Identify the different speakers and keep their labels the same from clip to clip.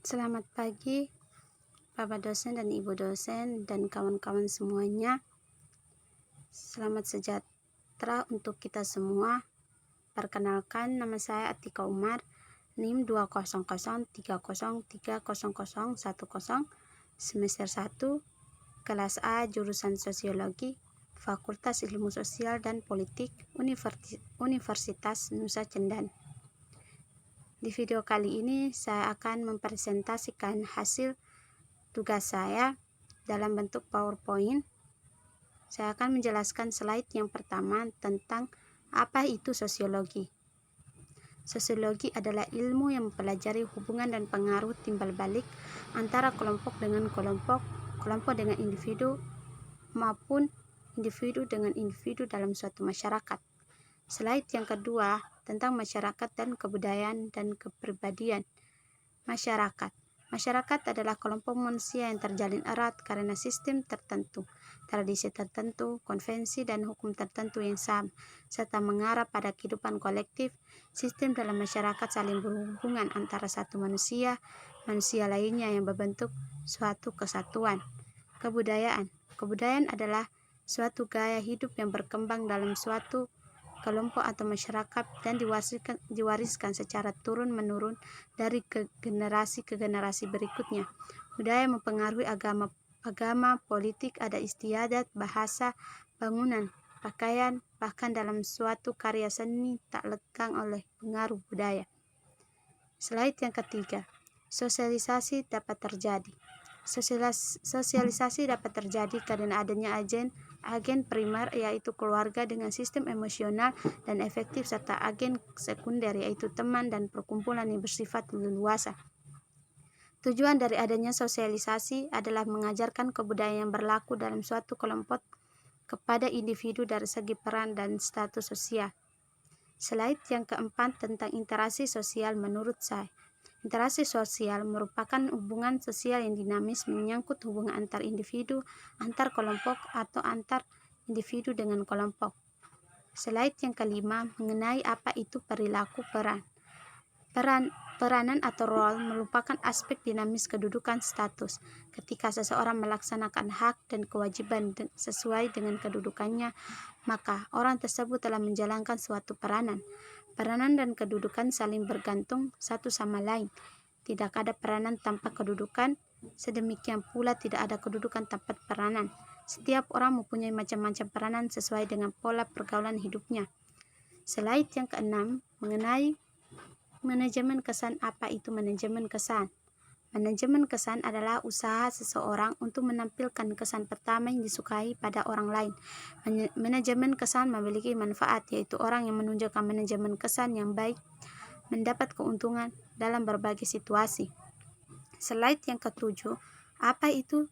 Speaker 1: Selamat pagi, Bapak dosen dan Ibu dosen dan kawan-kawan semuanya. Selamat sejahtera untuk kita semua. Perkenalkan, nama saya Atika Umar, NIM 200303010, semester 1, kelas A, jurusan Sosiologi, Fakultas Ilmu Sosial dan Politik, Universitas Nusa Cendan. Di video kali ini saya akan mempresentasikan hasil tugas saya dalam bentuk PowerPoint. Saya akan menjelaskan slide yang pertama tentang apa itu sosiologi. Sosiologi adalah ilmu yang mempelajari hubungan dan pengaruh timbal balik antara kelompok dengan kelompok, kelompok dengan individu, maupun individu dengan individu dalam suatu masyarakat. Slide yang kedua tentang masyarakat dan kebudayaan dan kepribadian. Masyarakat adalah kelompok manusia yang terjalin erat karena sistem tertentu, tradisi tertentu, konvensi dan hukum tertentu yang sama, serta mengarah pada kehidupan kolektif. Sistem dalam masyarakat saling berhubungan antara satu manusia lainnya yang berbentuk suatu kesatuan. Kebudayaan adalah suatu gaya hidup yang berkembang dalam suatu kelompok atau masyarakat dan diwariskan secara turun-menurun dari generasi ke generasi berikutnya. Budaya mempengaruhi agama, politik, adat istiadat, bahasa, bangunan, pakaian, bahkan dalam suatu karya seni tak lekang oleh pengaruh budaya. Slide yang ketiga, sosialisasi dapat terjadi. Sosialisasi dapat terjadi karena adanya agen primer yaitu keluarga dengan sistem emosional dan efektif, serta agen sekunder yaitu teman dan perkumpulan yang bersifat leluasa. Tujuan dari adanya sosialisasi adalah mengajarkan kebudayaan yang berlaku dalam suatu kelompok kepada individu dari segi peran dan status sosial. Slide yang keempat tentang interaksi sosial menurut saya. Interaksi sosial merupakan hubungan sosial yang dinamis menyangkut hubungan antar individu, antar kelompok, atau antar individu dengan kelompok. Slide yang kelima mengenai apa itu perilaku peran. Peranan atau role merupakan aspek dinamis kedudukan status. Ketika seseorang melaksanakan hak dan kewajiban sesuai dengan kedudukannya, maka orang tersebut telah menjalankan suatu peranan. Peranan dan kedudukan saling bergantung satu sama lain. Tidak ada peranan tanpa kedudukan, sedemikian pula tidak ada kedudukan tanpa peranan. Setiap orang mempunyai macam-macam peranan sesuai dengan pola pergaulan hidupnya. Slide yang keenam mengenai manajemen kesan. Apa itu manajemen kesan? Manajemen kesan adalah usaha seseorang untuk menampilkan kesan pertama yang disukai pada orang lain. Manajemen kesan memiliki manfaat, yaitu orang yang menunjukkan manajemen kesan yang baik mendapat keuntungan dalam berbagai situasi. Slide yang ketujuh, apa itu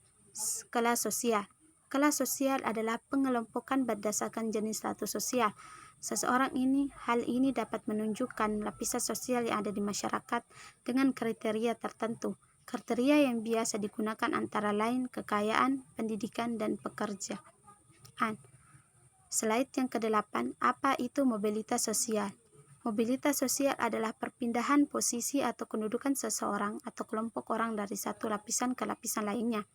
Speaker 1: kelas sosial? Kelas sosial adalah pengelompokan berdasarkan jenis status sosial. Hal ini dapat menunjukkan lapisan sosial yang ada di masyarakat dengan kriteria tertentu. Kriteria yang biasa digunakan antara lain kekayaan, pendidikan, dan pekerjaan. Slide yang ke-8, apa itu mobilitas sosial? Mobilitas sosial adalah perpindahan posisi atau kedudukan seseorang atau kelompok orang dari satu lapisan ke lapisan lainnya.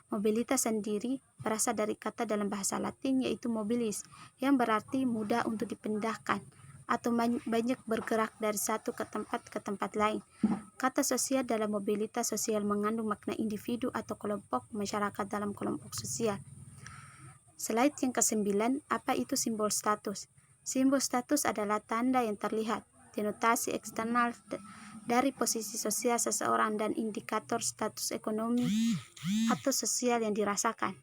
Speaker 1: Mobilitas sendiri berasal dari kata dalam bahasa Latin yaitu mobilis, yang berarti mudah untuk dipindahkan atau banyak bergerak dari satu ke tempat lain. Kata sosial dalam mobilitas sosial mengandung makna individu atau kelompok masyarakat dalam kelompok sosial. Slide yang ke-9, apa itu simbol status? Simbol status adalah tanda yang terlihat, denotasi eksternal dari posisi sosial seseorang dan indikator status ekonomi atau sosial yang dirasakan.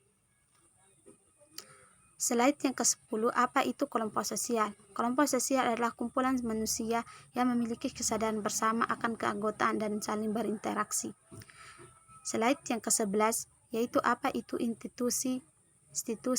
Speaker 1: Slide yang ke-10, apa itu kelompok sosial? Kelompok sosial adalah kumpulan manusia yang memiliki kesadaran bersama akan keanggotaan dan saling berinteraksi. Slide yang ke-11, yaitu apa itu institusi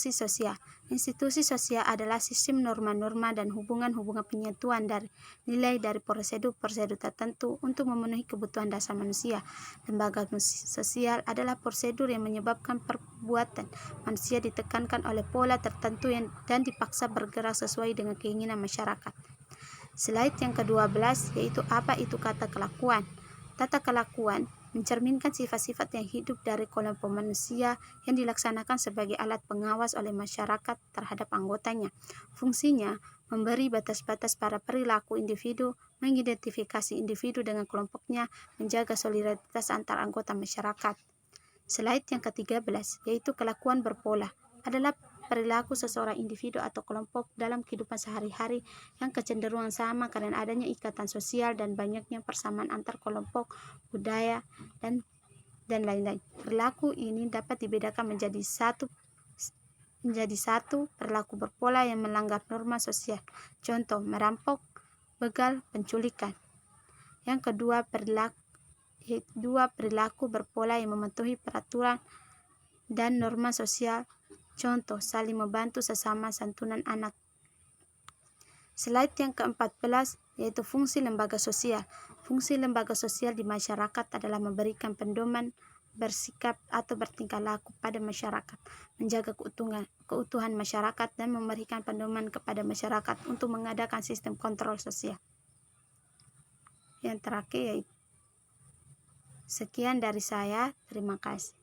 Speaker 1: sosial. Institusi sosial adalah sistem norma-norma dan hubungan-hubungan penyatuan dari nilai dari prosedur-prosedur tertentu untuk memenuhi kebutuhan dasar manusia. Lembaga sosial adalah prosedur yang menyebabkan perbuatan manusia ditekankan oleh pola tertentu dan dipaksa bergerak sesuai dengan keinginan masyarakat. Slide yang ke-12, yaitu apa itu kata kelakuan. Tata kelakuan mencerminkan sifat-sifat yang hidup dari kelompok manusia yang dilaksanakan sebagai alat pengawas oleh masyarakat terhadap anggotanya. Fungsinya memberi batas-batas pada perilaku individu, mengidentifikasi individu dengan kelompoknya, menjaga solidaritas antar anggota masyarakat. Slide yang ke-13, yaitu kelakuan berpola, adalah perilaku seseorang individu atau kelompok dalam kehidupan sehari-hari yang kecenderungan sama karena adanya ikatan sosial dan banyaknya persamaan antar kelompok, budaya, dan lain-lain. Perilaku ini dapat dibedakan menjadi satu perilaku berpola yang melanggar norma sosial. Contoh, merampok, begal, penculikan. Yang kedua, perilaku berpola yang mematuhi peraturan dan norma sosial. Contoh, saling membantu sesama, santunan anak. Slide yang ke-14, yaitu fungsi lembaga sosial. Fungsi lembaga sosial di masyarakat adalah memberikan pedoman bersikap atau bertingkah laku pada masyarakat, menjaga keutuhan masyarakat, dan memberikan pedoman kepada masyarakat untuk mengadakan sistem kontrol sosial. Yang terakhir yaitu sekian dari saya, terima kasih.